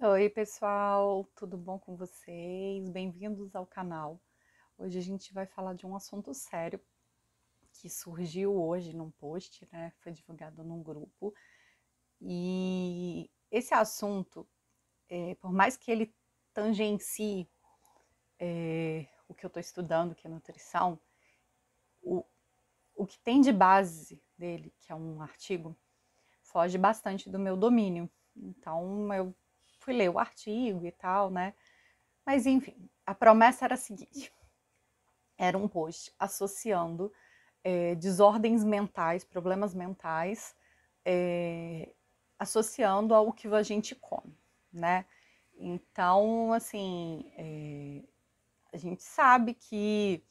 Oi, pessoal, tudo bom com vocês? Bem-vindos ao canal. Hoje a gente vai falar de um assunto sério que surgiu hoje num post, né? Foi divulgado num grupo. E esse assunto, por mais que ele tangencie o que eu estou estudando, que é nutrição, o, o que tem de base dele, que é um artigo, foge bastante do meu domínio. Então eu fui ler o artigo e tal, né? Mas enfim, a promessa era a seguinte: era um post associando desordens mentais, problemas mentais, associando ao que a gente come, né? Então, assim, a gente sabe que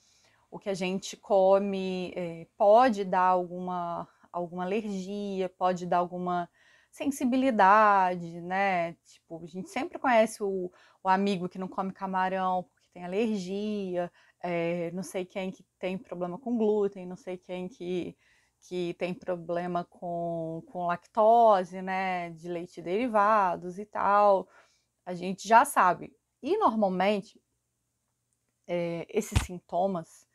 o que a gente come pode dar alguma alergia, pode dar alguma sensibilidade, né? Tipo, a gente sempre conhece o amigo que não come camarão porque tem alergia, não sei quem que tem problema com glúten, não sei quem que tem problema com lactose, né? De leite derivados e tal. A gente já sabe. E normalmente, esses sintomas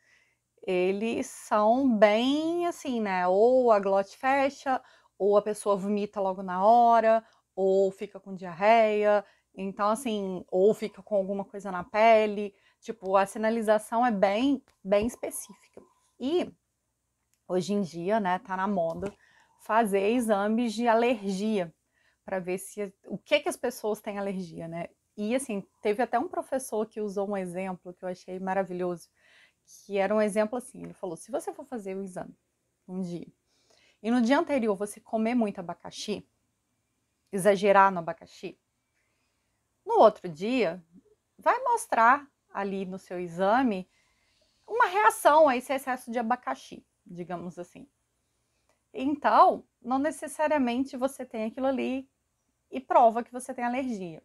eles são bem assim, né? Ou a glote fecha, ou a pessoa vomita logo na hora, ou fica com diarreia, então assim, ou fica com alguma coisa na pele. Tipo, a sinalização é bem específica. E hoje em dia, né, tá na moda fazer exames de alergia para ver se o que as pessoas têm alergia, né? E assim, teve até um professor que usou um exemplo que eu achei maravilhoso, que era um exemplo assim, ele falou: se você for fazer o exame um dia, e no dia anterior você comer muito abacaxi, exagerar no abacaxi, no outro dia vai mostrar ali no seu exame uma reação a esse excesso de abacaxi, digamos assim. Então, não necessariamente você tem aquilo ali e prova que você tem alergia.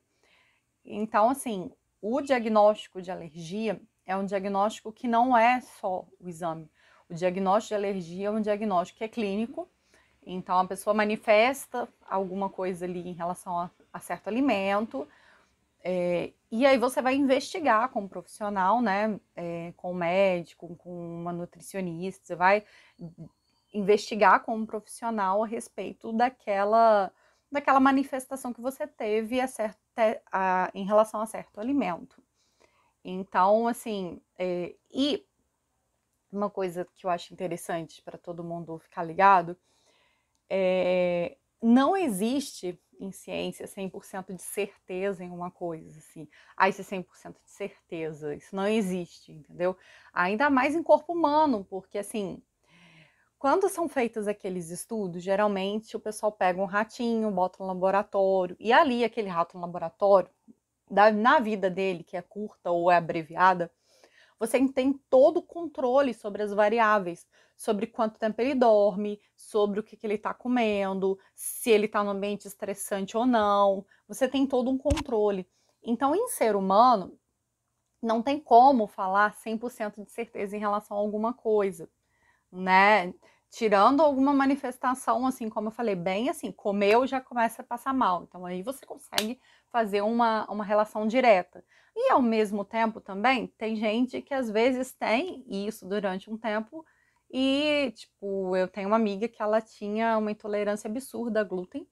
Então, assim, o diagnóstico de alergia é um diagnóstico que não é só o exame. O diagnóstico de alergia é um diagnóstico que é clínico. Então, a pessoa manifesta alguma coisa ali em relação a certo alimento. E aí você vai investigar com um profissional, né? Com um médico, com uma nutricionista. Você vai investigar com um profissional a respeito daquela manifestação que você teve em relação a certo alimento. Então, assim, e uma coisa que eu acho interessante para todo mundo ficar ligado, não existe em ciência 100% de certeza em uma coisa, assim. Isso é 100% de certeza, isso não existe, entendeu? Ainda mais em corpo humano, porque, assim, quando são feitos aqueles estudos, geralmente o pessoal pega um ratinho, bota no laboratório, e ali aquele rato no laboratório, na vida dele, que é curta ou é abreviada, você tem todo o controle sobre as variáveis, sobre quanto tempo ele dorme, sobre o que ele está comendo, se ele está no ambiente estressante ou não. Você tem todo um controle. Então, em ser humano, não tem como falar 100% de certeza em relação a alguma coisa, né? Tirando alguma manifestação, assim, como eu falei, bem assim, comeu já começa a passar mal. Então aí você consegue fazer uma relação direta. E ao mesmo tempo também, tem gente que às vezes tem isso durante um tempo e, tipo, eu tenho uma amiga que ela tinha uma intolerância absurda a glúten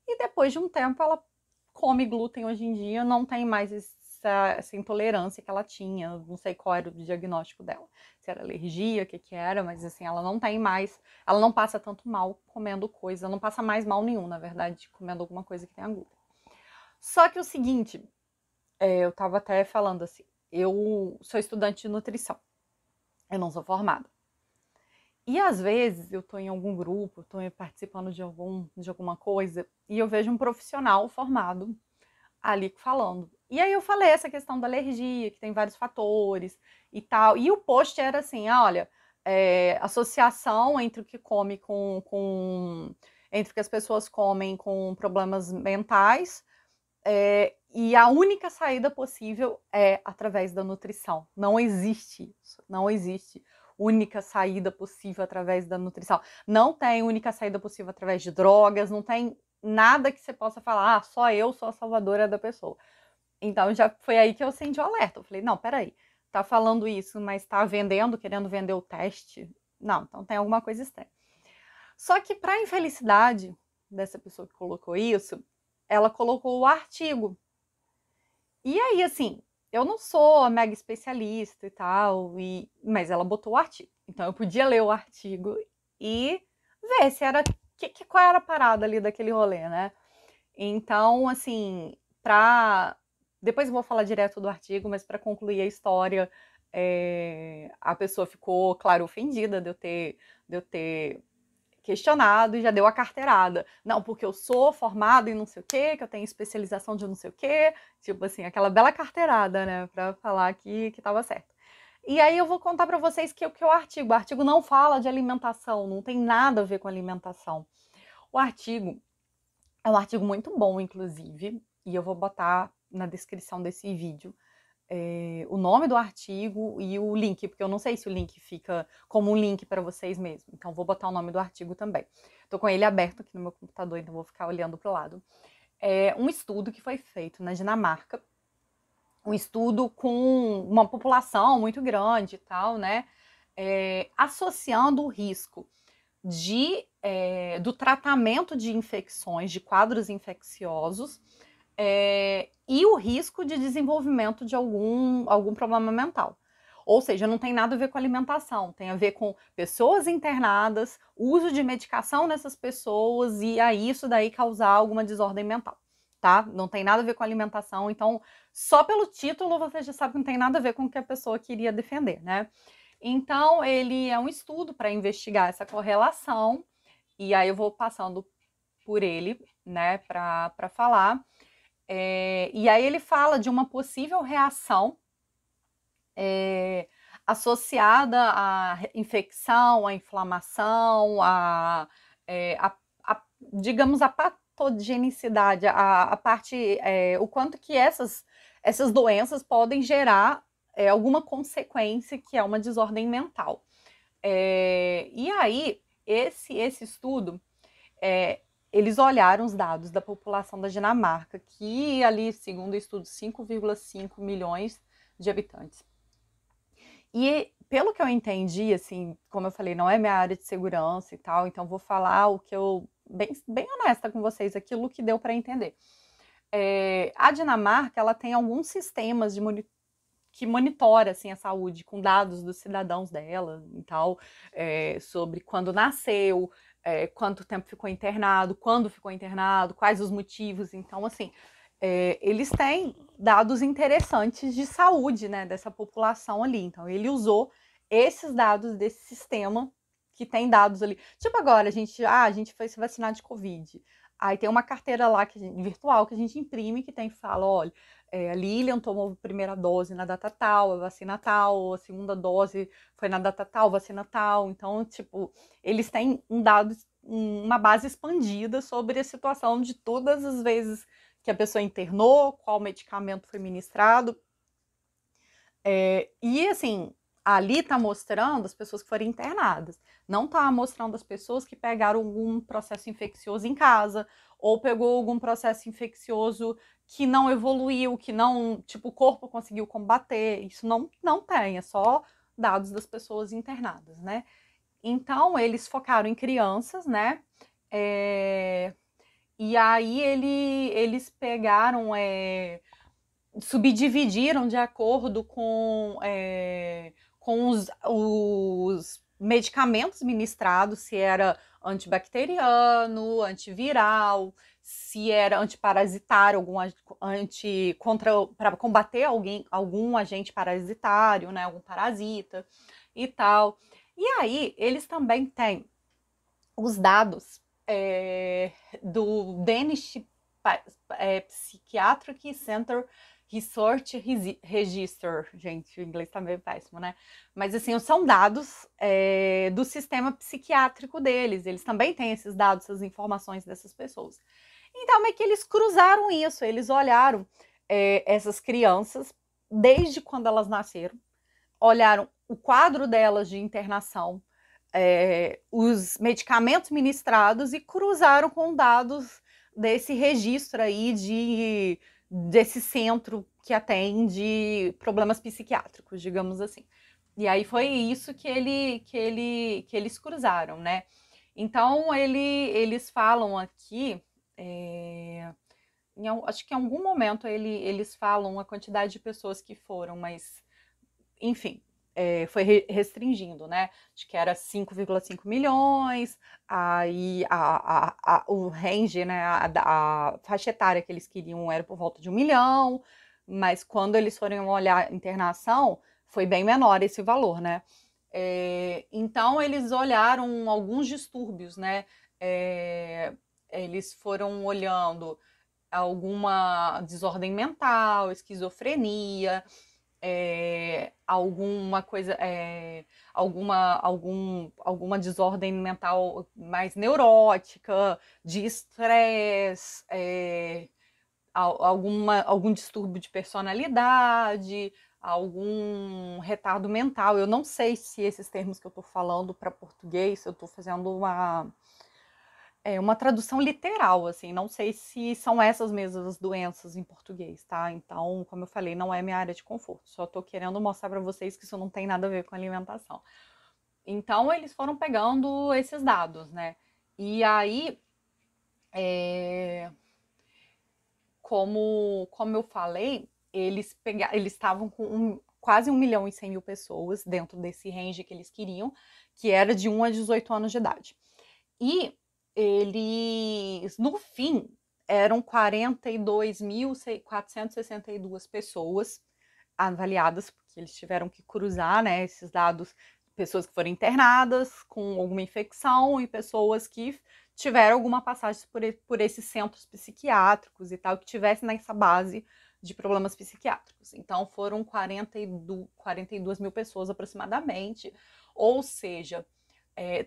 e depois de um tempo ela come glúten hoje em dia, não tem mais essa intolerância que ela tinha, não sei qual era o diagnóstico dela, se era alergia, o que era, mas assim, ela não tem mais, ela não passa tanto mal comendo coisa, não passa mais mal nenhum, na verdade, comendo alguma coisa que tenha glúten. Só que o seguinte, eu tava até falando assim, eu sou estudante de nutrição, eu não sou formada. E às vezes eu tô em algum grupo, tô participando de alguma coisa, e eu vejo um profissional formado ali falando. E aí eu falei essa questão da alergia, que tem vários fatores e tal. E o post era assim, olha, associação entre o que come entre o que as pessoas comem com problemas mentais, e a única saída possível é através da nutrição. Não existe isso, não existe única saída possível através da nutrição. Não tem única saída possível através de drogas, não tem nada que você possa falar, ah, só eu sou a salvadora da pessoa. Então já foi aí que eu acendi o alerta. Eu falei, não, peraí, tá falando isso, mas tá vendendo, querendo vender o teste? Não, então tem alguma coisa estranha. Só que para infelicidade dessa pessoa que colocou isso, ela colocou o artigo. E aí, assim, eu não sou a mega especialista e tal, mas ela botou o artigo. Então eu podia ler o artigo e ver se era qual era a parada ali daquele rolê, né? Então, assim, depois eu vou falar direto do artigo, mas para concluir a história, a pessoa ficou, claro, ofendida de eu ter questionado e já deu a carteirada. Não, porque eu sou formado em não sei o quê, que eu tenho especialização de não sei o quê. Tipo assim, aquela bela carteirada, né? Pra falar que tava certo. E aí eu vou contar para vocês que o artigo. O artigo não fala de alimentação, não tem nada a ver com alimentação. O artigo é um artigo muito bom, inclusive, e eu vou botar na descrição desse vídeo o nome do artigo e o link, porque eu não sei se o link fica como um link para vocês mesmo. Então, vou botar o nome do artigo também. Estou com ele aberto aqui no meu computador, então vou ficar olhando para o lado. É um estudo que foi feito na Dinamarca, um estudo com uma população muito grande e tal, né? Associando o risco do tratamento de infecções, de quadros infecciosos, e o risco de desenvolvimento de algum problema mental. Ou seja, não tem nada a ver com alimentação, tem a ver com pessoas internadas, uso de medicação nessas pessoas e aí isso daí causar alguma desordem mental, tá? Não tem nada a ver com alimentação, então só pelo título você já sabe que não tem nada a ver com o que a pessoa queria defender, né? Então, ele é um estudo para investigar essa correlação, e aí eu vou passando por ele, né, para falar. E aí ele fala de uma possível reação associada à infecção, à inflamação, digamos, a patogenicidade, a parte, o quanto que essas doenças podem gerar alguma consequência que é uma desordem mental. E aí, esse estudo, eles olharam os dados da população da Dinamarca, que ali, segundo o estudo, 5,5 milhões de habitantes. E pelo que eu entendi, assim, como eu falei, não é minha área de segurança e tal, então vou falar o que eu, bem honesta com vocês, aquilo que deu para entender. A Dinamarca, ela tem alguns sistemas que monitora assim, a saúde com dados dos cidadãos dela e tal, sobre quando nasceu, quanto tempo ficou internado, quando ficou internado, quais os motivos. Então, assim, eles têm dados interessantes de saúde, né, dessa população ali. Então, ele usou esses dados desse sistema que tem dados ali. Tipo agora, a gente foi se vacinar de Covid. Aí tem uma carteira lá virtual que a gente imprime que fala, olha, a Lilian tomou a primeira dose na data tal, a vacina tal, a segunda dose foi na data tal, vacina tal. Então, tipo, eles têm uma base expandida sobre a situação de todas as vezes que a pessoa internou, qual medicamento foi ministrado. E assim, ali está mostrando as pessoas que foram internadas. Não está mostrando as pessoas que pegaram algum processo infeccioso em casa, ou pegou algum processo infeccioso que não evoluiu, que não, tipo, o corpo conseguiu combater. Isso não tem, é só dados das pessoas internadas, né? Então, eles focaram em crianças, né? E aí eles pegaram, subdividiram de acordo com os medicamentos ministrados, se era antibacteriano, antiviral, se era antiparasitário, para combater algum agente parasitário, né, algum parasita e tal. E aí eles também têm os dados do Danish Psychiatric Center Research Register. Gente, o inglês tá meio péssimo, né? Mas, assim, são dados do sistema psiquiátrico deles. Eles também têm esses dados, essas informações dessas pessoas. Então, é que eles cruzaram isso. Eles olharam essas crianças desde quando elas nasceram, olharam o quadro delas de internação, os medicamentos ministrados e cruzaram com dados desse registro aí desse centro que atende problemas psiquiátricos, digamos assim. E aí foi isso que eles cruzaram, né? Então eles falam aqui, acho que em algum momento eles falam a quantidade de pessoas que foram, mas enfim, foi restringindo, né? Acho que era 5,5 milhões, aí o range, né, a faixa etária que eles queriam era por volta de 1 milhão, mas quando eles foram olhar a internação, foi bem menor esse valor, né? Então eles olharam alguns distúrbios, né? Eles foram olhando alguma desordem mental, esquizofrenia, alguma coisa, alguma desordem mental mais neurótica, de estresse, algum distúrbio de personalidade, algum retardo mental. Eu não sei se esses termos que eu estou falando para português, eu estou fazendo uma tradução literal, assim, não sei se são essas mesmas doenças em português, tá? Então, como eu falei, não é minha área de conforto, só tô querendo mostrar para vocês que isso não tem nada a ver com alimentação. Então, eles foram pegando esses dados, né? E aí, como eu falei, eles estavam com quase 1 milhão e 100 mil pessoas dentro desse range que eles queriam, que era de 1 a 18 anos de idade. E eles, no fim, eram 42.462 pessoas avaliadas, porque eles tiveram que cruzar, né, esses dados, pessoas que foram internadas com alguma infecção e pessoas que tiveram alguma passagem por esses centros psiquiátricos e tal, que tivessem nessa base de problemas psiquiátricos. Então foram 42 mil pessoas aproximadamente, ou seja,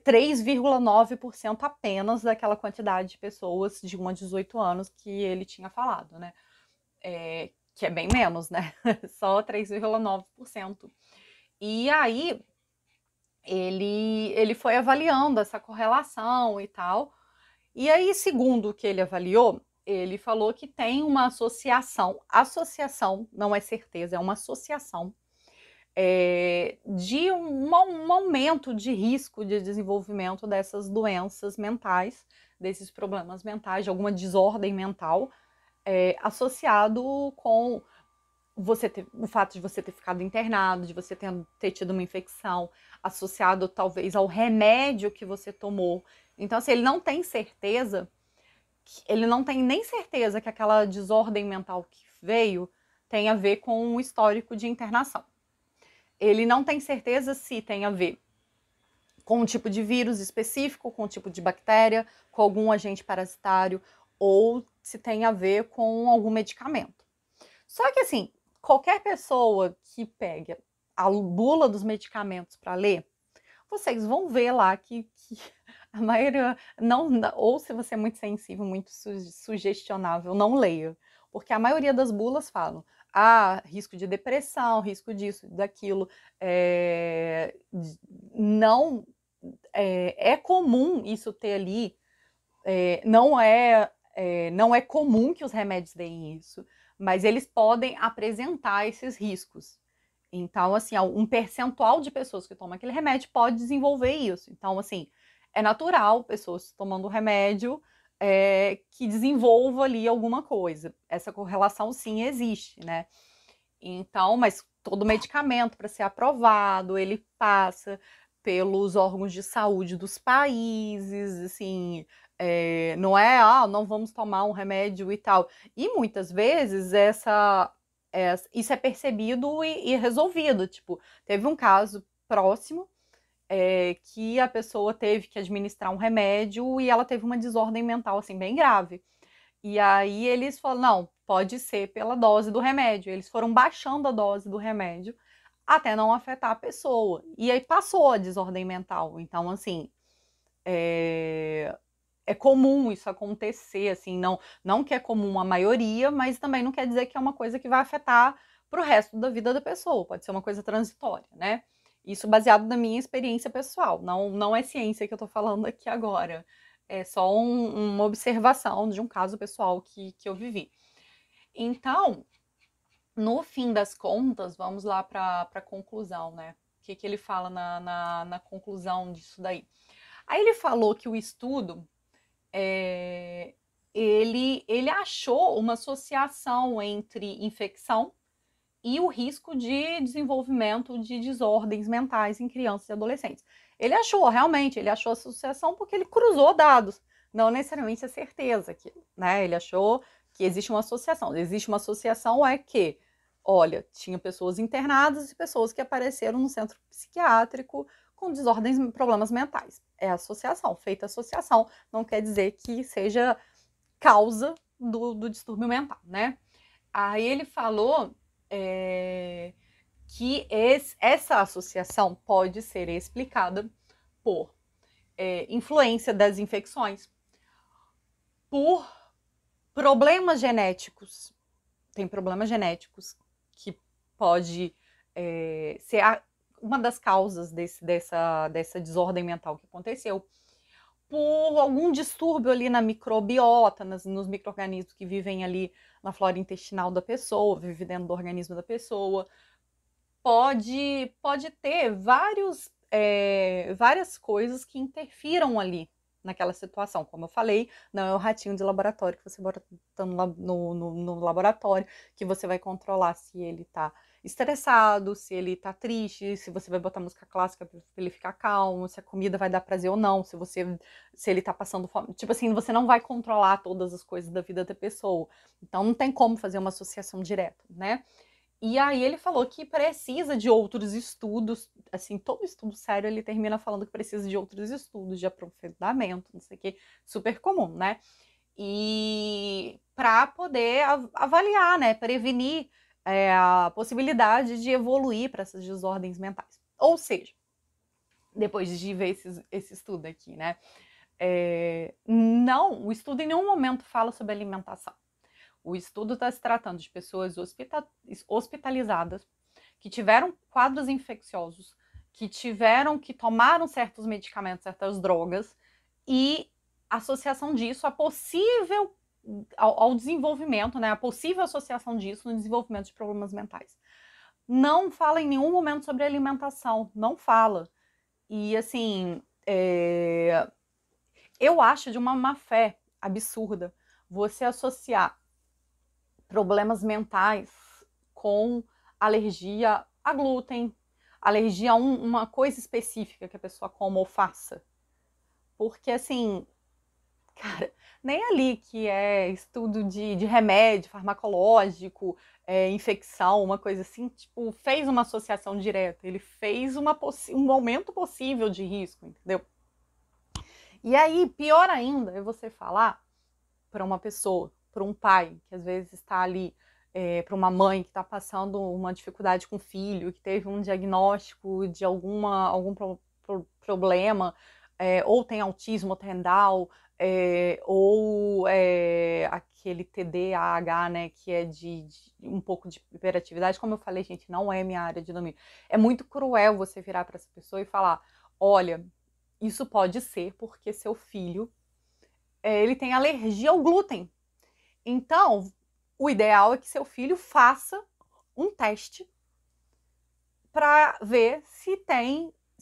3,9% apenas daquela quantidade de pessoas de 1 a 18 anos que ele tinha falado, né? Que é bem menos, né? Só 3,9%. E aí ele foi avaliando essa correlação e tal. E aí, segundo o que ele avaliou, ele falou que tem uma associação, não é certeza, é uma associação de um aumento de risco de desenvolvimento dessas doenças mentais, desses problemas mentais, de alguma desordem mental, associado com o fato de você ter ficado internado, de você ter tido uma infecção, associado talvez ao remédio que você tomou. Então, assim, ele não tem nem certeza que aquela desordem mental que veio tem a ver com um histórico de internação. Ele não tem certeza se tem a ver com um tipo de vírus específico, com um tipo de bactéria, com algum agente parasitário, ou se tem a ver com algum medicamento. Só que, assim, qualquer pessoa que pegue a bula dos medicamentos para ler, vocês vão ver lá que a maioria não, ou se você é muito sensível, muito sugestionável, não leia, porque a maioria das bulas falam risco de depressão, risco disso, daquilo, não é comum isso ter ali, não é comum que os remédios deem isso, mas eles podem apresentar esses riscos. Então, assim, um percentual de pessoas que tomam aquele remédio pode desenvolver isso. Então, assim, é natural pessoas tomando remédio que desenvolvam ali alguma coisa. Essa correlação, sim, existe, né? Então, mas todo medicamento, para ser aprovado, ele passa pelos órgãos de saúde dos países, assim, não é, não vamos tomar um remédio e tal. E muitas vezes isso é percebido e resolvido. Tipo, teve um caso próximo que a pessoa teve que administrar um remédio e ela teve uma desordem mental, assim, bem grave. E aí eles falaram, não, pode ser pela dose do remédio. Eles foram baixando a dose do remédio até não afetar a pessoa. E aí passou a desordem mental. Então, assim, é comum isso acontecer, assim, não que é comum a maioria, mas também não quer dizer que é uma coisa que vai afetar para o resto da vida da pessoa. Pode ser uma coisa transitória, né? Isso baseado na minha experiência pessoal. Não é ciência que eu tô falando aqui agora. É só uma observação de um caso pessoal que eu vivi. Então, no fim das contas, vamos lá para a conclusão, né? O que ele fala na conclusão disso daí? Aí ele falou que o estudo, ele achou uma associação entre infecção e o risco de desenvolvimento de desordens mentais em crianças e adolescentes. Ele achou, realmente, ele achou associação porque ele cruzou dados, não necessariamente a certeza, né? Ele achou que existe uma associação. Existe uma associação é que, olha, tinha pessoas internadas e pessoas que apareceram no centro psiquiátrico com desordens, problemas mentais. É associação, feita associação, não quer dizer que seja causa do distúrbio mental, né? Aí ele falou que essa associação pode ser explicada por influência das infecções, por problemas genéticos. Tem problemas genéticos que pode ser uma das causas dessa desordem mental que aconteceu, por algum distúrbio ali na microbiota, nos micro-organismos que vivem ali na flora intestinal da pessoa, vivem dentro do organismo da pessoa. Pode ter várias coisas que interfiram ali naquela situação. Como eu falei, não é o ratinho de laboratório que você bota no laboratório que você vai controlar se ele está estressado, se ele está triste, se você vai botar música clássica para ele ficar calmo, se a comida vai dar prazer ou não, se ele está passando fome. Tipo assim, você não vai controlar todas as coisas da vida da pessoa. Então não tem como fazer uma associação direta, né? E aí ele falou que precisa de outros estudos, assim, todo estudo sério ele termina falando que precisa de outros estudos, de aprofundamento, não sei o que, super comum, né? E para poder avaliar, né, prevenir a possibilidade de evoluir para essas desordens mentais. Ou seja, depois de ver esse estudo aqui, né, o estudo em nenhum momento fala sobre alimentação. O estudo está se tratando de pessoas hospitalizadas que tiveram quadros infecciosos, que tomaram certos medicamentos, certas drogas, e a associação disso, ao desenvolvimento, né? A possível associação disso no desenvolvimento de problemas mentais. Não fala em nenhum momento sobre alimentação, não fala. E assim, eu acho de uma má fé absurda você associar problemas mentais com alergia a glúten, alergia a uma coisa específica que a pessoa coma ou faça. Porque, assim, cara, nem ali que é estudo de remédio farmacológico, infecção, uma coisa assim, tipo, fez uma associação direta. Ele fez um aumento possível de risco, entendeu? E aí, pior ainda é você falar para uma pessoa, para um pai, que às vezes está ali, para uma mãe que está passando uma dificuldade com o filho, que teve um diagnóstico de algum problema, ou tem autismo, ou tem Down, ou aquele TDAH, né, que é de um pouco de hiperatividade. Como eu falei, gente, não é minha área de domínio. É muito cruel você virar para essa pessoa e falar, olha, isso pode ser porque seu filho ele tem alergia ao glúten. Então, o ideal é que seu filho faça um teste para ver se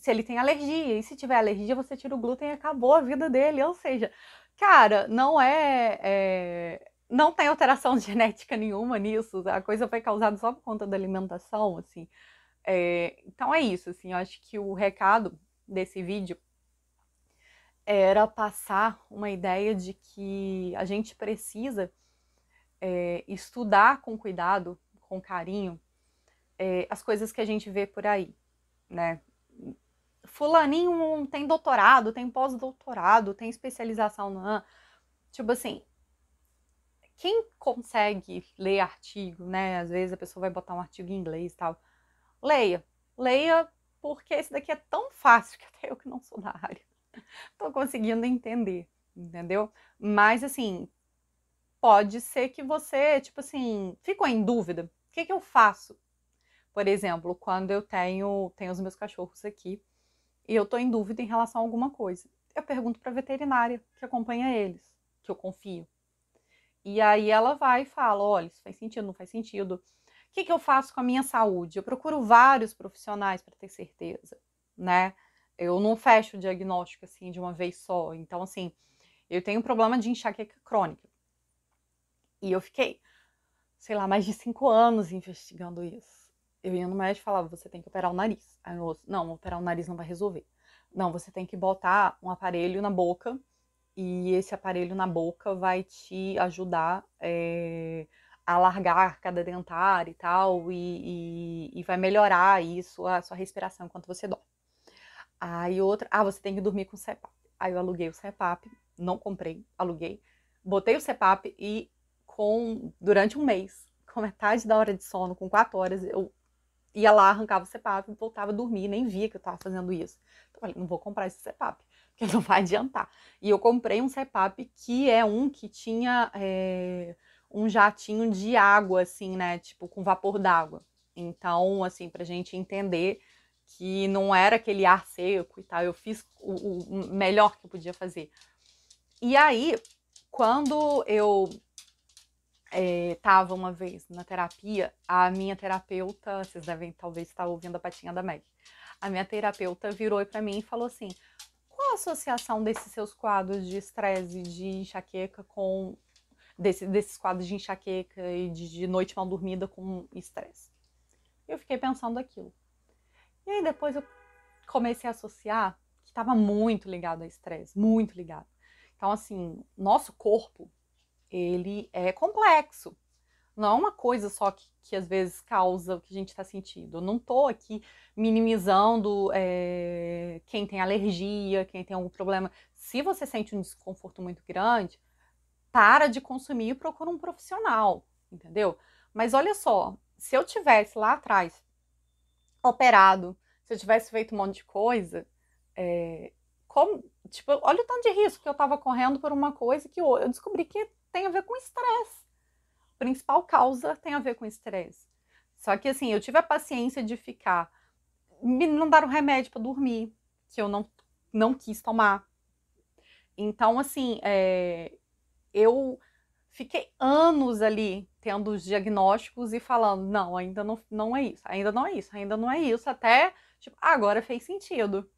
ele tem alergia. E se tiver alergia, você tira o glúten e acabou a vida dele. Ou seja, cara, não tem alteração genética nenhuma nisso. A coisa foi causada só por conta da alimentação, assim. Então é isso, assim. Eu acho que o recado desse vídeo era passar uma ideia de que a gente precisa estudar com cuidado, com carinho, as coisas que a gente vê por aí, né? Fulaninho tem doutorado, tem pós-doutorado, tem especialização tipo assim, quem consegue ler artigo, né? Às vezes a pessoa vai botar um artigo em inglês e tal. Leia porque esse daqui é tão fácil que até eu que não sou da área tô conseguindo entender, entendeu? Mas assim, pode ser que você, tipo assim, ficou em dúvida. O que eu faço? Por exemplo, quando eu tenho os meus cachorros aqui e eu tô em dúvida em relação a alguma coisa. eu pergunto para a veterinária que acompanha eles, que eu confio. E aí ela vai e fala, olha, isso faz sentido, não faz sentido. O que eu faço com a minha saúde? Eu procuro vários profissionais para ter certeza, né? Eu não fecho o diagnóstico assim de uma vez só. Então, assim, eu tenho um problema de enxaqueca crônica. E eu fiquei, sei lá, mais de 5 anos investigando isso. Eu ia no médico e falava, você tem que operar o nariz. Aí o outro, não, operar o nariz não vai resolver. Não, você tem que botar um aparelho na boca e esse aparelho na boca vai te ajudar a alargar a arcada dentária e tal, e vai melhorar isso, a sua respiração enquanto você dorme. Aí outra, você tem que dormir com CPAP. Aí eu aluguei o CPAP, não comprei, aluguei, botei o CPAP e durante um mês, com metade da hora de sono, com 4 horas, eu ia lá, arrancava o CPAP e voltava a dormir, nem via que eu tava fazendo isso. Então eu falei, não vou comprar esse CPAP, porque não vai adiantar. E eu comprei um CPAP que é um que tinha um jatinho de água, assim, né, tipo com vapor d'água. Então, assim, pra gente entender que não era aquele ar seco e tal, eu fiz o melhor que eu podia fazer. E aí, quando eu tava uma vez na terapia, a minha terapeuta, vocês devem talvez estar ouvindo a patinha da Meg, a minha terapeuta virou para mim e falou assim, qual a associação desses seus quadros de estresse e de enxaqueca com desses quadros de enxaqueca e de noite mal dormida com estresse? Eu fiquei pensando aquilo. E aí depois eu comecei a associar que estava muito ligado a estresse, muito ligado. Então, assim, nosso corpo, ele é complexo. Não é uma coisa só que às vezes causa o que a gente está sentindo. Eu não estou aqui minimizando quem tem alergia, quem tem algum problema. Se você sente um desconforto muito grande, para de consumir e procura um profissional, entendeu? Mas olha só, se eu tivesse lá atrás operado, se eu tivesse feito um monte de coisa, tipo, olha o tanto de risco que eu estava correndo por uma coisa que eu descobri que tem a ver com estresse. A principal causa tem a ver com estresse. Só que assim, eu tive a paciência de me não dar um remédio para dormir, que eu não quis tomar. Então, assim, eu fiquei anos ali tendo os diagnósticos e falando, não, ainda não é isso, ainda não é isso, ainda não é isso, até, tipo, agora fez sentido.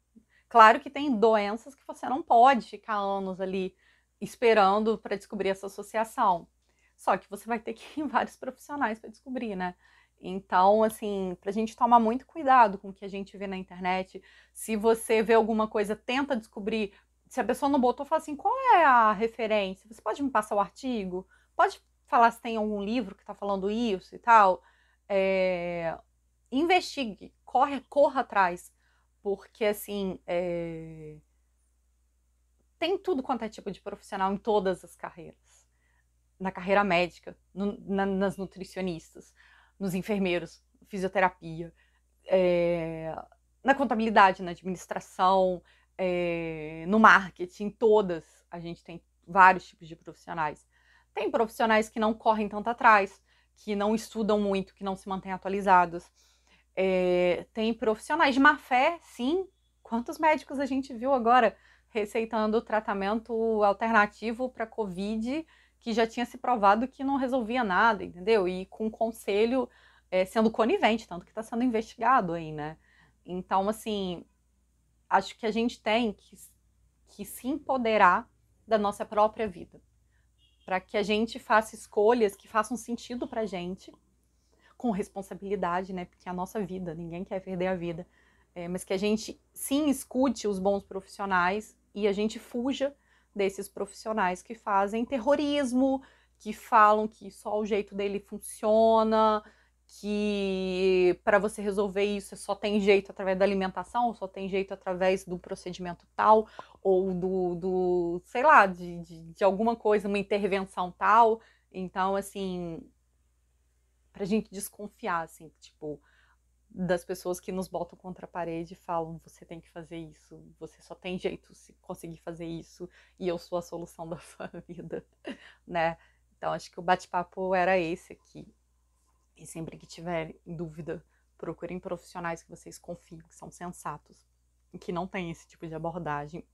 Claro que tem doenças que você não pode ficar anos ali esperando para descobrir essa associação. Só que você vai ter que ir em vários profissionais para descobrir, né? Então, assim, pra gente tomar muito cuidado com o que a gente vê na internet. Se você vê alguma coisa, tenta descobrir. Se a pessoa não botou, fala assim, qual é a referência? Você pode me passar o artigo? Pode falar se tem algum livro que está falando isso e tal? Investigue, corra atrás. Porque, assim, tem tudo quanto é tipo de profissional em todas as carreiras. Na carreira médica, nas nutricionistas, nos enfermeiros, fisioterapia, na contabilidade, na administração, no marketing, todas a gente tem vários tipos de profissionais. Tem profissionais que não correm tanto atrás, que não estudam muito, que não se mantêm atualizados. Tem profissionais de má fé, sim. Quantos médicos a gente viu agora receitando tratamento alternativo para Covid, que já tinha se provado que não resolvia nada, entendeu? E com conselho sendo conivente, tanto que está sendo investigado aí, né? Então, assim, acho que a gente tem que se empoderar da nossa própria vida, para que a gente faça escolhas que façam sentido pra gente, com responsabilidade, né? Porque é a nossa vida, ninguém quer perder a vida. Mas que a gente sim escute os bons profissionais e a gente fuja desses profissionais que fazem terrorismo, que falam que só o jeito dele funciona, que para você resolver isso só tem jeito através da alimentação, só tem jeito através do procedimento tal, ou sei lá, de alguma coisa, uma intervenção tal. Então, assim, pra gente desconfiar, assim, tipo, das pessoas que nos botam contra a parede e falam, você tem que fazer isso, você só tem jeito se conseguir fazer isso, e eu sou a solução da sua vida, né? Então, acho que o bate-papo era esse aqui. E sempre que tiver dúvida, procurem profissionais que vocês confiem, que são sensatos, e que não têm esse tipo de abordagem.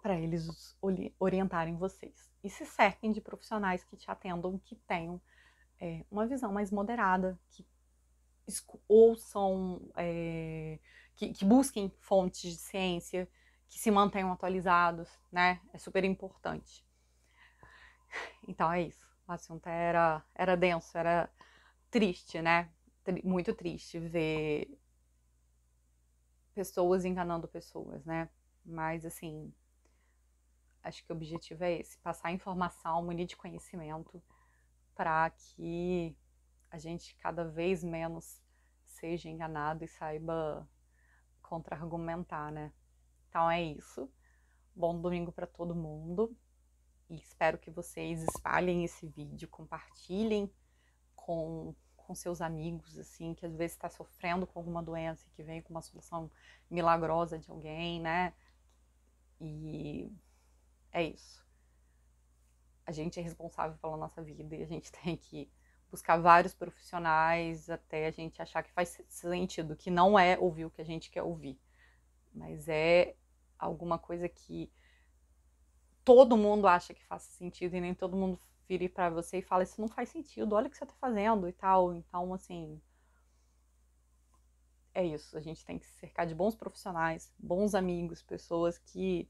para eles orientarem vocês. E se cerquem de profissionais que te atendam, que tenham uma visão mais moderada, que ouçam, que busquem fontes de ciência, que se mantenham atualizados, né? É super importante. Então é isso. O assunto era denso, era triste, né? Muito triste ver pessoas enganando pessoas, né? Mas assim, acho que o objetivo é esse, passar informação, munir de conhecimento, para que a gente cada vez menos seja enganado e saiba contra-argumentar, né? Então é isso. Bom domingo para todo mundo. E espero que vocês espalhem esse vídeo, compartilhem com seus amigos, assim, que às vezes está sofrendo com alguma doença e que vem com uma solução milagrosa de alguém, né? E é isso. A gente é responsável pela nossa vida e a gente tem que buscar vários profissionais até a gente achar que faz sentido, que não é ouvir o que a gente quer ouvir, mas é alguma coisa que todo mundo acha que faz sentido e nem todo mundo vire para você e fala, isso não faz sentido, olha o que você tá fazendo e tal. Então, assim, é isso. A gente tem que se cercar de bons profissionais, bons amigos, pessoas que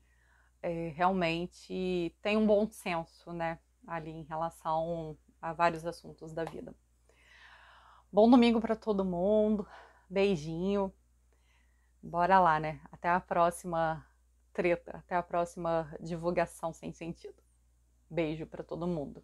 realmente têm um bom senso, né, ali em relação a vários assuntos da vida. Bom domingo para todo mundo, beijinho, bora lá, né? Até a próxima treta, até a próxima divulgação sem sentido. Beijo para todo mundo.